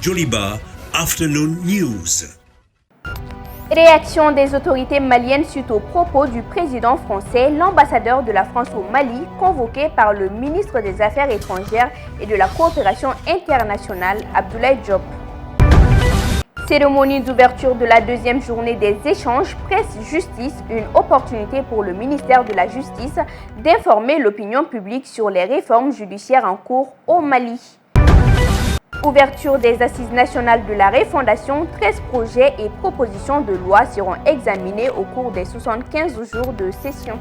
Joliba Afternoon News. Réaction des autorités maliennes suite aux propos du président français, l'ambassadeur de la France au Mali, convoqué par le ministre des Affaires étrangères et de la coopération internationale, Abdoulaye Diop. Cérémonie d'ouverture de la deuxième journée des échanges presse-justice, une opportunité pour le ministère de la Justice d'informer l'opinion publique sur les réformes judiciaires en cours au Mali. Ouverture des assises nationales de la refondation, 13 projets et propositions de loi seront examinés au cours des 75 jours de session.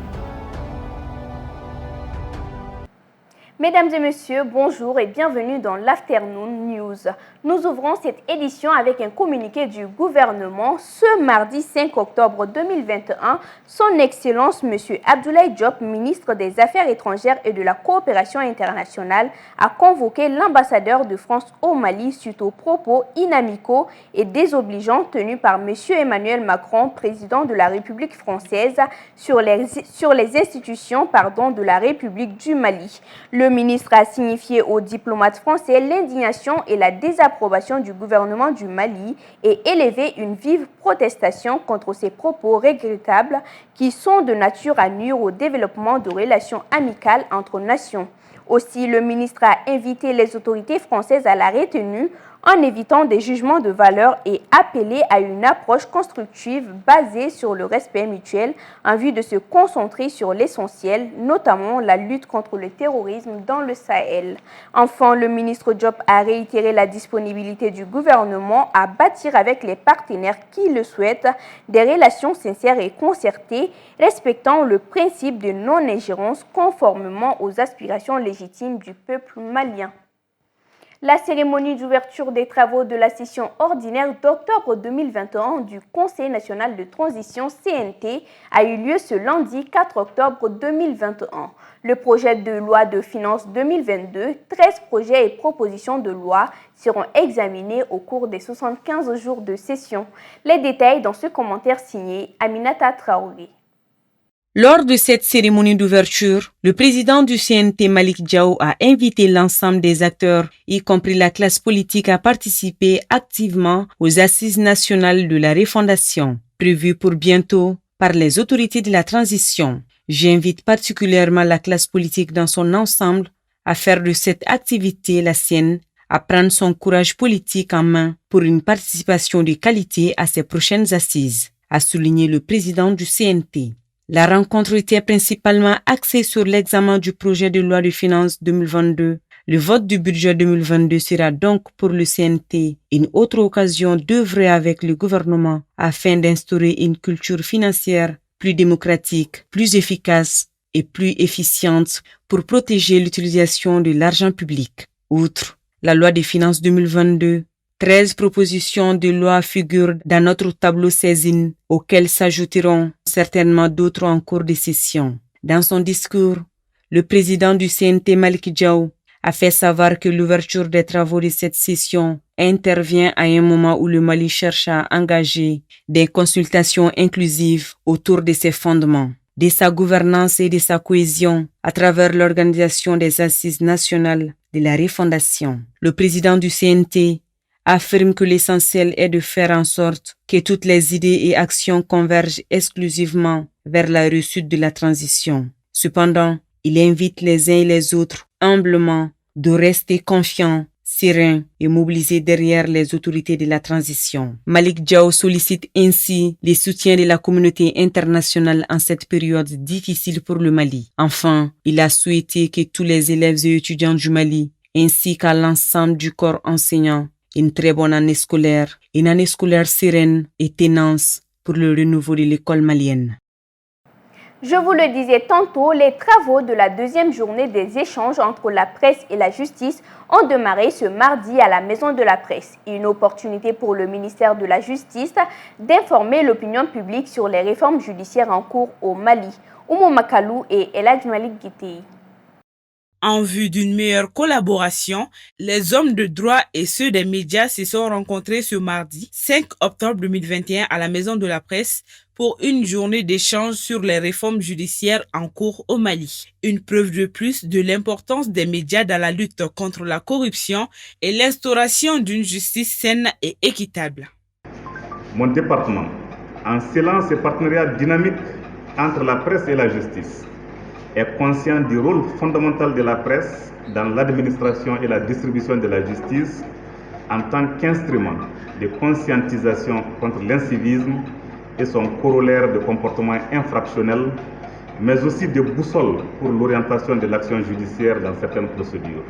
Mesdames et messieurs, bonjour et bienvenue dans l'Afternoon News. Nous ouvrons cette édition avec un communiqué du gouvernement. Ce mardi 5 octobre 2021, son Excellence M. Abdoulaye Diop, ministre des Affaires étrangères et de la coopération internationale, a convoqué l'ambassadeur de France au Mali suite aux propos inamicaux et désobligeants tenus par M. Emmanuel Macron, président de la République française, sur les institutions de la République du Mali. Le ministre a signifié aux diplomates français l'indignation et la désapprobation du gouvernement du Mali et élevé une vive protestation contre ces propos regrettables qui sont de nature à nuire au développement de relations amicales entre nations. Aussi, le ministre a invité les autorités françaises à la retenue en évitant des jugements de valeur et appelé à une approche constructive basée sur le respect mutuel en vue de se concentrer sur l'essentiel, notamment la lutte contre le terrorisme dans le Sahel. Enfin, le ministre Diop a réitéré la disponibilité du gouvernement à bâtir avec les partenaires qui le souhaitent des relations sincères et concertées, respectant le principe de non-ingérence conformément aux aspirations légitimes du peuple malien. La cérémonie d'ouverture des travaux de la session ordinaire d'octobre 2021 du Conseil national de transition CNT a eu lieu ce lundi 4 octobre 2021. Le projet de loi de finances 2022, 13 projets et propositions de loi seront examinés au cours des 75 jours de session. Les détails dans ce commentaire signé Aminata Traoré. Lors de cette cérémonie d'ouverture, le président du CNT Malick Diaw a invité l'ensemble des acteurs, y compris la classe politique, à participer activement aux assises nationales de la refondation, prévues pour bientôt par les autorités de la transition. J'invite particulièrement la classe politique dans son ensemble à faire de cette activité la sienne, à prendre son courage politique en main pour une participation de qualité à ces prochaines assises, a souligné le président du CNT. La rencontre était principalement axée sur l'examen du projet de loi de finances 2022. Le vote du budget 2022 sera donc pour le CNT une autre occasion d'œuvrer avec le gouvernement afin d'instaurer une culture financière plus démocratique, plus efficace et plus efficiente pour protéger l'utilisation de l'argent public. Outre la loi des finances 2022, 13 propositions de loi figurent dans notre tableau saisine, auxquelles s'ajouteront certainement d'autres en cours de session. Dans son discours, le président du CNT Malick Diaw a fait savoir que l'ouverture des travaux de cette session intervient à un moment où le Mali cherche à engager des consultations inclusives autour de ses fondements, de sa gouvernance et de sa cohésion à travers l'organisation des assises nationales de la refondation. Le président du CNT affirme que l'essentiel est de faire en sorte que toutes les idées et actions convergent exclusivement vers la réussite de la transition. Cependant, il invite les uns et les autres humblement de rester confiants, sereins et mobilisés derrière les autorités de la transition. Malick Diaw sollicite ainsi les soutiens de la communauté internationale en cette période difficile pour le Mali. Enfin, il a souhaité que tous les élèves et étudiants du Mali, ainsi qu'à l'ensemble du corps enseignant, une très bonne année scolaire, une année scolaire sereine et ténance pour le renouveau de l'école malienne. Je vous le disais tantôt, les travaux de la deuxième journée des échanges entre la presse et la justice ont démarré ce mardi à la Maison de la Presse. Une opportunité pour le ministère de la Justice d'informer l'opinion publique sur les réformes judiciaires en cours au Mali. Oumou Makalou et Eladj Malik Guitei. En vue d'une meilleure collaboration, les hommes de droit et ceux des médias se sont rencontrés ce mardi 5 octobre 2021 à la Maison de la Presse pour une journée d'échange sur les réformes judiciaires en cours au Mali. Une preuve de plus de l'importance des médias dans la lutte contre la corruption et l'instauration d'une justice saine et équitable. Mon département, en scellant ces partenariats dynamiques entre la presse et la justice, est conscient du rôle fondamental de la presse dans l'administration et la distribution de la justice en tant qu'instrument de conscientisation contre l'incivisme et son corollaire de comportement infractionnel, mais aussi de boussole pour l'orientation de l'action judiciaire dans certaines procédures.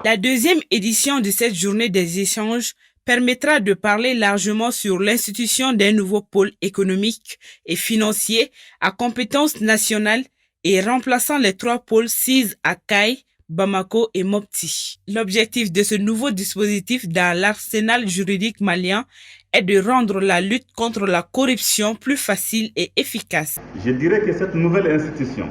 La deuxième édition de cette journée des échanges permettra de parler largement sur l'institution d'un nouveau pôle économique et financier à compétence nationale et remplaçant les 3 pôles CIS à Kai, Bamako et Mopti. L'objectif de ce nouveau dispositif dans l'arsenal juridique malien est de rendre la lutte contre la corruption plus facile et efficace. Je dirais que cette nouvelle institution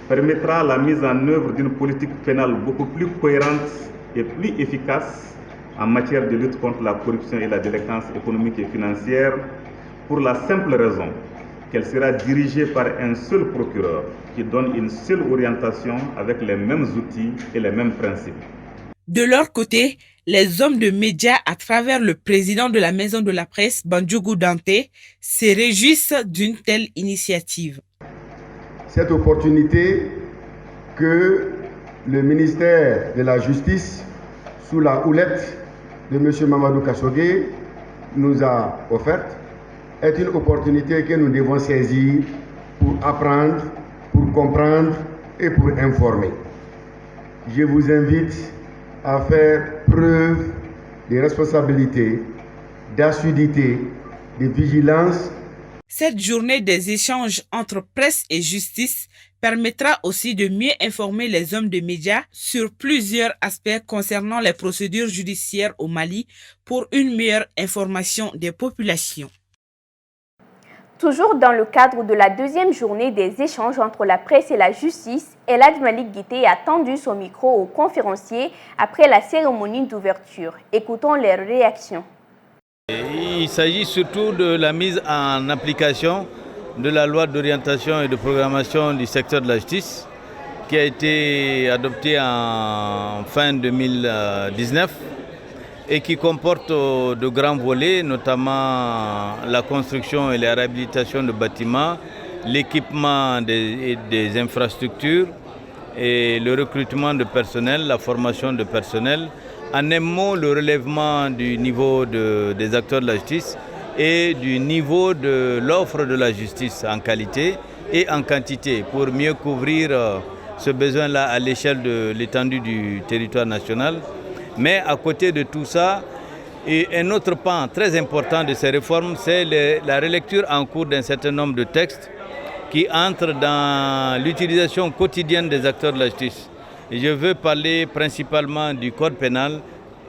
permettra la mise en œuvre d'une politique pénale beaucoup plus cohérente et plus efficace en matière de lutte contre la corruption et la délinquance économique et financière pour la simple raison qu'elle sera dirigée par un seul procureur qui donne une seule orientation avec les mêmes outils et les mêmes principes. De leur côté, les hommes de médias, à travers le président de la Maison de la Presse, Bandjougou Dante, se réjouissent d'une telle initiative. Cette opportunité que le ministère de la Justice, sous la houlette de M. Mamadou Kassogué, nous a offerte, est une opportunité que nous devons saisir pour apprendre, pour comprendre et pour informer. Je vous invite à faire preuve de responsabilité, d'assiduité, de vigilance. Cette journée des échanges entre presse et justice permettra aussi de mieux informer les hommes de médias sur plusieurs aspects concernant les procédures judiciaires au Mali pour une meilleure information des populations. Toujours dans le cadre de la deuxième journée des échanges entre la presse et la justice, El Hadj Malick Guité a tendu son micro aux conférenciers après la cérémonie d'ouverture. Écoutons leurs réactions. Il s'agit surtout de la mise en application de la loi d'orientation et de programmation du secteur de la justice qui a été adoptée en fin 2019 et qui comporte de grands volets, notamment la construction et la réhabilitation de bâtiments, l'équipement des infrastructures et le recrutement de personnel, la formation de personnel. En un mot, le relèvement du niveau des acteurs de la justice et du niveau de l'offre de la justice en qualité et en quantité pour mieux couvrir ce besoin-là à l'échelle de l'étendue du territoire national. Mais à côté de tout ça, et un autre pan très important de ces réformes, c'est la relecture en cours d'un certain nombre de textes qui entrent dans l'utilisation quotidienne des acteurs de la justice. Et je veux parler principalement du code pénal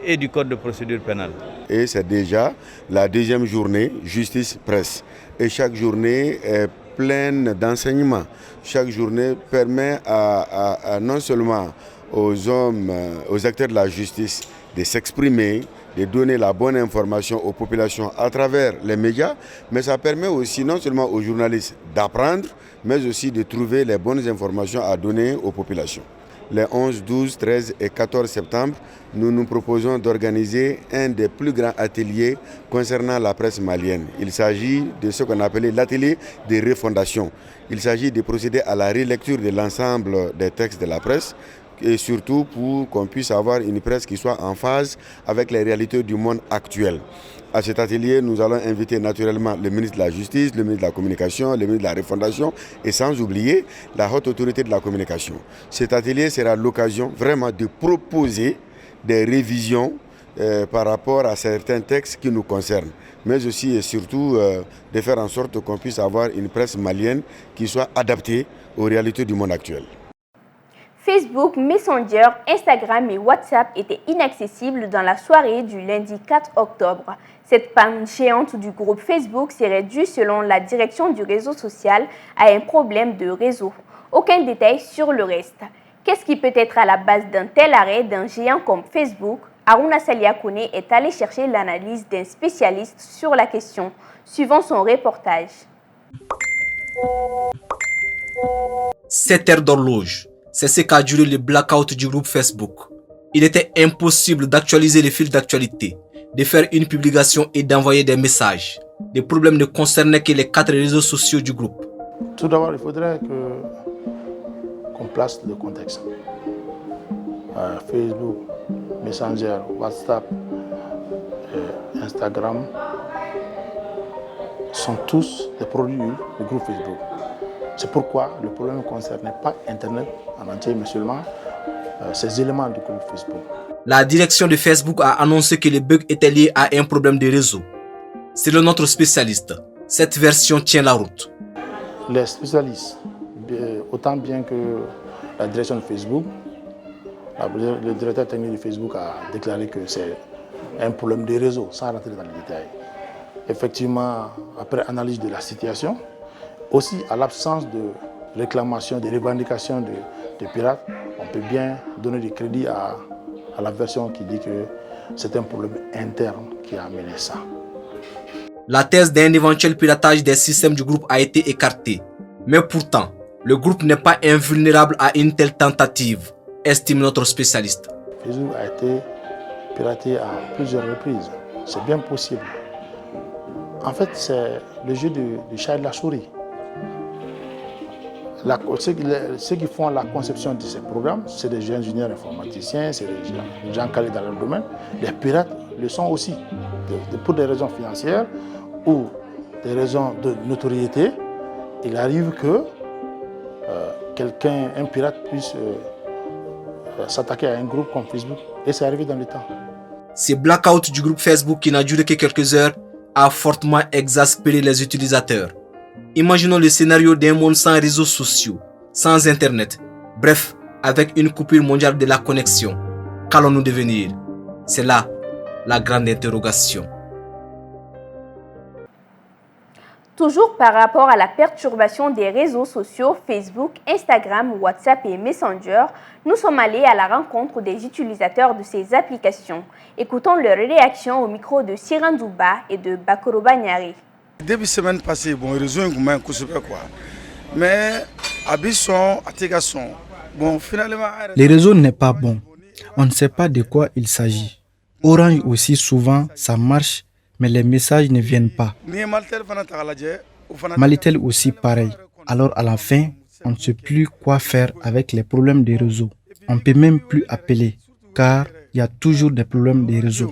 et du code de procédure pénale. Et c'est déjà la deuxième journée justice-presse. Et chaque journée est pleine d'enseignements. Chaque journée permet à non seulement aux hommes, aux acteurs de la justice de s'exprimer, de donner la bonne information aux populations à travers les médias, mais ça permet aussi non seulement aux journalistes d'apprendre, mais aussi de trouver les bonnes informations à donner aux populations. Les 11, 12, 13 et 14 septembre, nous nous proposons d'organiser un des plus grands ateliers concernant la presse malienne. Il s'agit de ce qu'on appelait l'atelier de refondation. Il s'agit de procéder à la relecture de l'ensemble des textes de la presse, et surtout pour qu'on puisse avoir une presse qui soit en phase avec les réalités du monde actuel. À cet atelier, nous allons inviter naturellement le ministre de la Justice, le ministre de la Communication, le ministre de la Refondation et sans oublier la haute autorité de la communication. Cet atelier sera l'occasion vraiment de proposer des révisions par rapport à certains textes qui nous concernent, mais aussi et surtout de faire en sorte qu'on puisse avoir une presse malienne qui soit adaptée aux réalités du monde actuel. Facebook, Messenger, Instagram et WhatsApp étaient inaccessibles dans la soirée du lundi 4 octobre. Cette panne géante du groupe Facebook serait due, selon la direction du réseau social, à un problème de réseau. Aucun détail sur le reste. Qu'est-ce qui peut être à la base d'un tel arrêt d'un géant comme Facebook? Aruna Saliakone est allé chercher l'analyse d'un spécialiste sur la question, suivant son reportage. 7 heures d'horloge, c'est ce qu'a duré le blackout du groupe Facebook. Il était impossible d'actualiser les fils d'actualité, de faire une publication et d'envoyer des messages. Les problèmes ne concernaient que les 4 réseaux sociaux du groupe. Tout d'abord, il faudrait qu'on place le contexte. Facebook, Messenger, WhatsApp, Instagram sont tous des produits du groupe Facebook. C'est pourquoi le problème ne concernait pas Internet en entier, mais seulement ces éléments du groupe Facebook. La direction de Facebook a annoncé que les bugs étaient liés à un problème de réseau. Selon notre spécialiste, cette version tient la route. Les spécialistes, autant bien que la direction de Facebook, le directeur technique de Facebook a déclaré que c'est un problème de réseau, sans rentrer dans les détails. Effectivement, après analyse de la situation, aussi à l'absence de réclamation, de revendications de pirates, on peut bien donner du crédit à la version qui dit que c'est un problème interne qui a amené ça. La thèse d'un éventuel piratage des systèmes du groupe a été écartée. Mais pourtant, le groupe n'est pas invulnérable à une telle tentative, estime notre spécialiste. Facebook a été piraté à plusieurs reprises. C'est bien possible. En fait, c'est le jeu du chat et de la souris. Ceux qui font la conception de ces programmes, c'est des ingénieurs informaticiens, c'est des gens calés dans leur domaine. Les pirates le sont aussi. Pour des raisons financières ou des raisons de notoriété, il arrive que un pirate puisse s'attaquer à un groupe comme Facebook. Et c'est arrivé dans le temps. Ce blackout du groupe Facebook qui n'a duré que quelques heures a fortement exaspéré les utilisateurs. Imaginons le scénario d'un monde sans réseaux sociaux, sans Internet, bref, avec une coupure mondiale de la connexion. Qu'allons-nous devenir? C'est là la grande interrogation. Toujours par rapport à la perturbation des réseaux sociaux Facebook, Instagram, WhatsApp et Messenger, nous sommes allés à la rencontre des utilisateurs de ces applications. Écoutons leurs réactions au micro de Siran Douba et de Bakoroba Nyari. Début de semaine passée, bon, les réseaux ont quoi. Mais finalement, les réseaux n'est pas bon. On ne sait pas de quoi il s'agit. Orange aussi souvent ça marche, mais les messages ne viennent pas. Malitel aussi pareil. Alors à la fin, on ne sait plus quoi faire avec les problèmes des réseaux. On ne peut même plus appeler, car il y a toujours des problèmes des réseaux.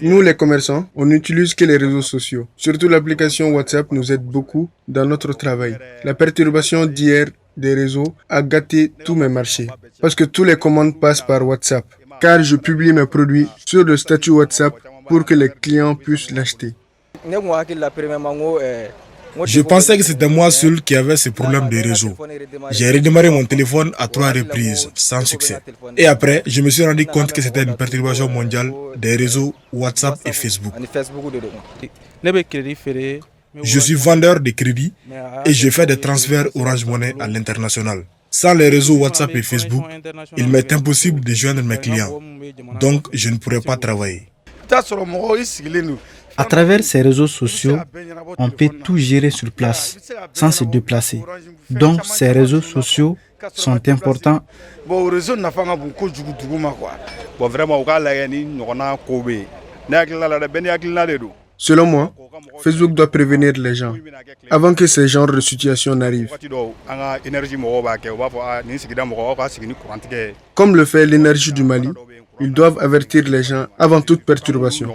Nous les commerçants, on n'utilise que les réseaux sociaux. Surtout l'application WhatsApp nous aide beaucoup dans notre travail. La perturbation d'hier des réseaux a gâté tous mes marchés. Parce que tous les commandes passent par WhatsApp. Car je publie mes produits sur le statut WhatsApp pour que les clients puissent l'acheter. Je pensais que c'était moi seul qui avait ce problème de réseau. J'ai redémarré mon téléphone à 3 reprises, sans succès. Et après, je me suis rendu compte que c'était une perturbation mondiale des réseaux WhatsApp et Facebook. Je suis vendeur de crédit et je fais des transferts Orange Money à l'international. Sans les réseaux WhatsApp et Facebook, il m'est impossible de joindre mes clients. Donc, je ne pourrais pas travailler. À travers ces réseaux sociaux, on peut tout gérer sur place, sans se déplacer. Donc, ces réseaux sociaux sont importants. Selon moi, Facebook doit prévenir les gens avant que ces genres de situations n'arrivent. Comme le fait l'énergie du Mali, ils doivent avertir les gens avant toute perturbation.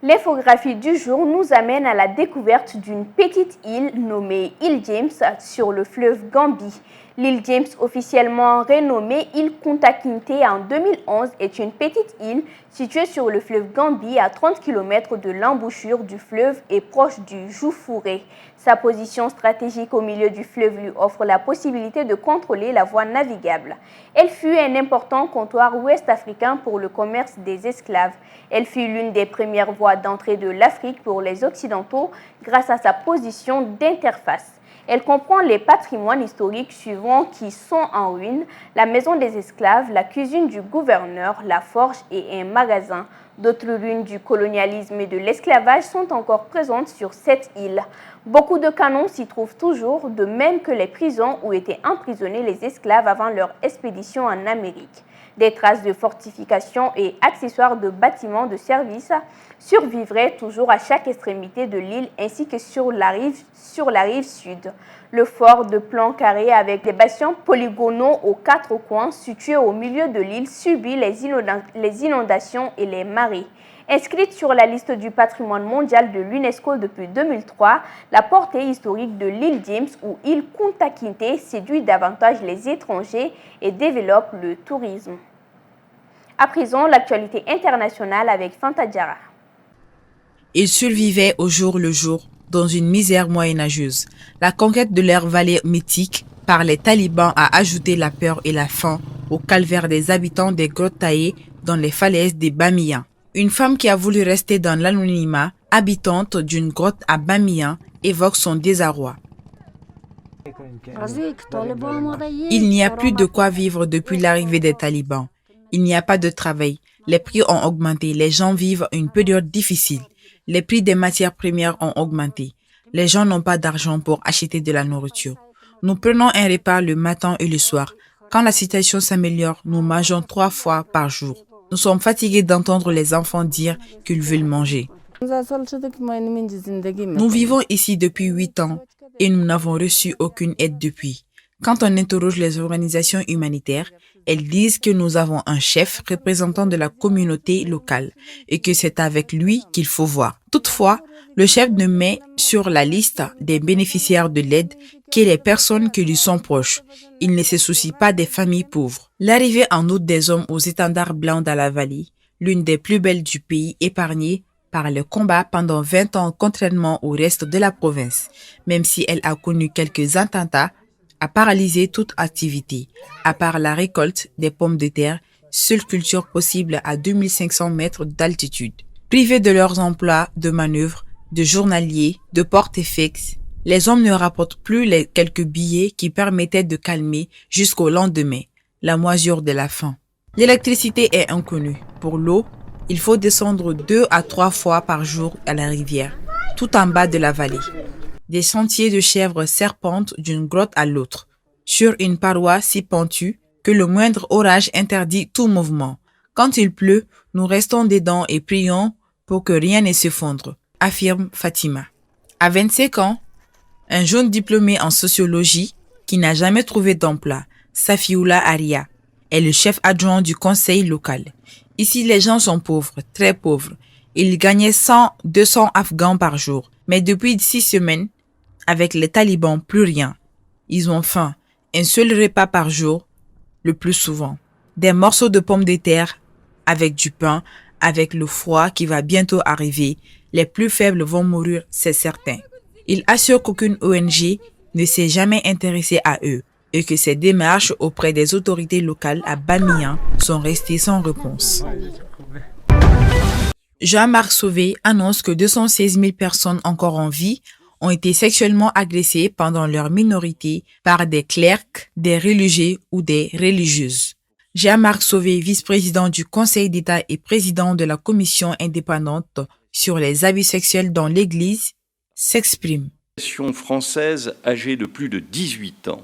L'infographie du jour nous amène à la découverte d'une petite île nommée île James sur le fleuve Gambie. L'île James, officiellement renommée île Kunta Kinte en 2011, est une petite île située sur le fleuve Gambie à 30 km de l'embouchure du fleuve et proche du Joufouré. Sa position stratégique au milieu du fleuve lui offre la possibilité de contrôler la voie navigable. Elle fut un important comptoir ouest-africain pour le commerce des esclaves. Elle fut l'une des premières voies d'entrée de l'Afrique pour les Occidentaux grâce à sa position d'interface. Elle comprend les patrimoines historiques suivants qui sont en ruine, la maison des esclaves, la cuisine du gouverneur, la forge et un magasin. D'autres ruines du colonialisme et de l'esclavage sont encore présentes sur cette île. Beaucoup de canons s'y trouvent toujours, de même que les prisons où étaient emprisonnés les esclaves avant leur expédition en Amérique. Des traces de fortifications et accessoires de bâtiments de service survivraient toujours à chaque extrémité de l'île ainsi que sur la rive sud. Le fort de plan carré avec des bastions polygonaux aux quatre coins situé au milieu de l'île subit les inondations et les marées. Inscrite sur la liste du patrimoine mondial de l'UNESCO depuis 2003, la portée historique de l'île James ou île Kunta Kinte séduit davantage les étrangers et développe le tourisme. À présent, l'actualité internationale avec Fanta Diarra. Ils survivaient au jour le jour dans une misère moyenâgeuse. La conquête de leur vallée mythique par les talibans a ajouté la peur et la faim au calvaire des habitants des grottes taillées dans les falaises des Bamiyan. Une femme qui a voulu rester dans l'anonymat, habitante d'une grotte à Bamiyan, évoque son désarroi. Il n'y a plus de quoi vivre depuis l'arrivée des talibans. Il n'y a pas de travail. Les prix ont augmenté. Les gens vivent une période difficile. Les prix des matières premières ont augmenté. Les gens n'ont pas d'argent pour acheter de la nourriture. Nous prenons un repas le matin et le soir. Quand la situation s'améliore, nous mangeons 3 fois par jour. Nous sommes fatigués d'entendre les enfants dire qu'ils veulent manger. Nous vivons ici depuis 8 ans et nous n'avons reçu aucune aide depuis. Quand on interroge les organisations humanitaires, elles disent que nous avons un chef représentant de la communauté locale et que c'est avec lui qu'il faut voir. Toutefois, le chef ne met sur la liste des bénéficiaires de l'aide que les personnes qui lui sont proches. Il ne se soucie pas des familles pauvres. L'arrivée en août des hommes aux étendards blancs dans la vallée, l'une des plus belles du pays, épargnée par le combat pendant 20 ans contrairement au reste de la province, même si elle a connu quelques attentats, a paralysé toute activité, à part la récolte des pommes de terre, seule culture possible à 2500 mètres d'altitude. Privés de leurs emplois de manœuvre, de journaliers, de porte-fixes, les hommes ne rapportent plus les quelques billets qui permettaient de calmer jusqu'au lendemain la moisure de la faim. L'électricité est inconnue. Pour l'eau, il faut descendre 2 à 3 fois par jour à la rivière, tout en bas de la vallée. Des sentiers de chèvres serpentent d'une grotte à l'autre, sur une paroi si pentue que le moindre orage interdit tout mouvement. Quand il pleut, nous restons dedans et prions pour que rien ne s'effondre, affirme Fatima. À 25 ans, un jeune diplômé en sociologie qui n'a jamais trouvé d'emploi, Safioula Aria, est le chef adjoint du conseil local. Ici, les gens sont pauvres, très pauvres. Ils gagnaient 100-200 Afghans par jour. Mais depuis 6 semaines, avec les talibans, plus rien. Ils ont faim. Un seul repas par jour, le plus souvent. Des morceaux de pommes de terre avec du pain, avec le froid qui va bientôt arriver. Les plus faibles vont mourir, c'est certain. Il assure qu'aucune ONG ne s'est jamais intéressée à eux et que ces démarches auprès des autorités locales à Bamiyan sont restées sans réponse. Jean-Marc Sauvé annonce que 216 000 personnes encore en vie ont été sexuellement agressées pendant leur minorité par des clercs, des religieux ou des religieuses. Jean-Marc Sauvé, vice-président du Conseil d'État et président de la Commission indépendante sur les abus sexuels dans l'Église, s'exprime. La population française âgée de plus de 18 ans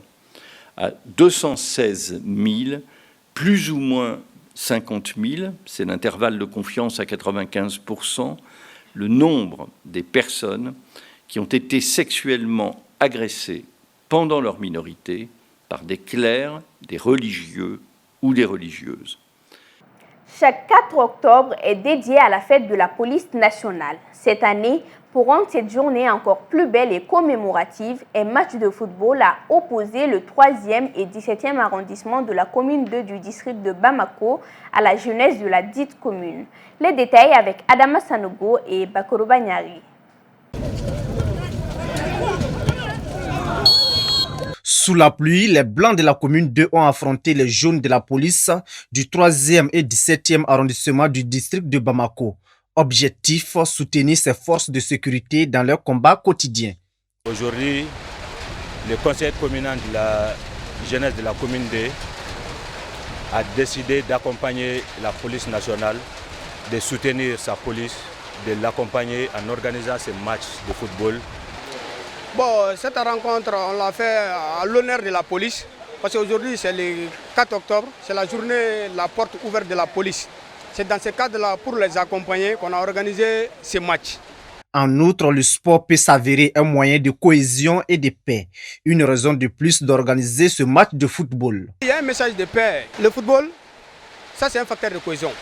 à 216 000, plus ou moins 50 000, c'est l'intervalle de confiance à 95%, le nombre des personnes qui ont été sexuellement agressées pendant leur minorité par des clercs, des religieux ou des religieuses. Chaque 4 octobre est dédié à la fête de la police nationale. Cette année, pour rendre cette journée encore plus belle et commémorative, un match de football a opposé le 3e et 17e arrondissement de la commune 2 du district de Bamako à la jeunesse de la dite commune. Les détails avec Adama Sanogo et Bakoro Banyari. Sous la pluie, les Blancs de la commune 2 ont affronté les jaunes de la police du 3e et 17e arrondissement du district de Bamako. Objectif, soutenir ces forces de sécurité dans leur combat quotidien. Aujourd'hui, le conseil communal de la jeunesse de la commune 2 a décidé d'accompagner la police nationale, de soutenir sa police, de l'accompagner en organisant ces matchs de football. Bon, cette rencontre, on l'a fait à l'honneur de la police, parce qu'aujourd'hui c'est le 4 octobre, c'est la journée, la porte ouverte de la police. C'est dans ce cadre-là, pour les accompagner, qu'on a organisé ces matchs. En outre, le sport peut s'avérer un moyen de cohésion et de paix. Une raison de plus d'organiser ce match de football. Il y a un message de paix. Le football, ça c'est un facteur de cohésion.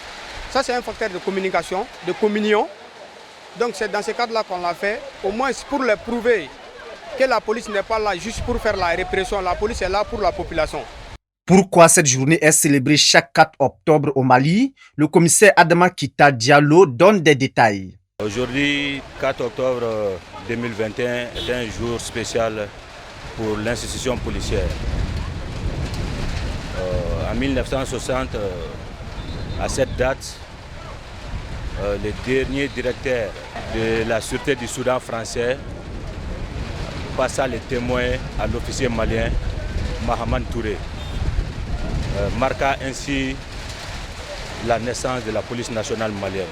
Ça c'est un facteur de communication, de communion. Donc c'est dans ce cadre-là qu'on l'a fait, au moins pour leur prouver que la police n'est pas là juste pour faire la répression. La police est là pour la population. Pourquoi cette journée est célébrée chaque 4 octobre au Mali? Le commissaire Adama Kita Diallo donne des détails. Aujourd'hui, 4 octobre 2021 est un jour spécial pour l'institution policière. En 1960, à cette date, le dernier directeur de la sûreté du Soudan français passa les témoins à l'officier malien Mahaman Touré, marqua ainsi la naissance de la police nationale malienne.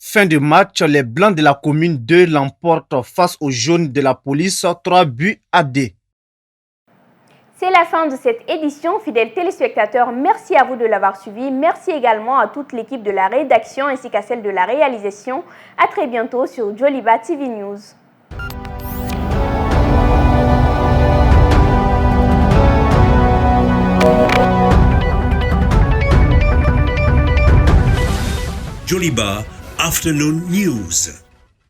Fin de match, les Blancs de la commune 2 l'emportent face aux Jaunes de la police 3-2. C'est la fin de cette édition, fidèles téléspectateurs. Merci à vous de l'avoir suivi. Merci également à toute l'équipe de la rédaction ainsi qu'à celle de la réalisation. À très bientôt sur Joliba TV News. Joliba Afternoon News.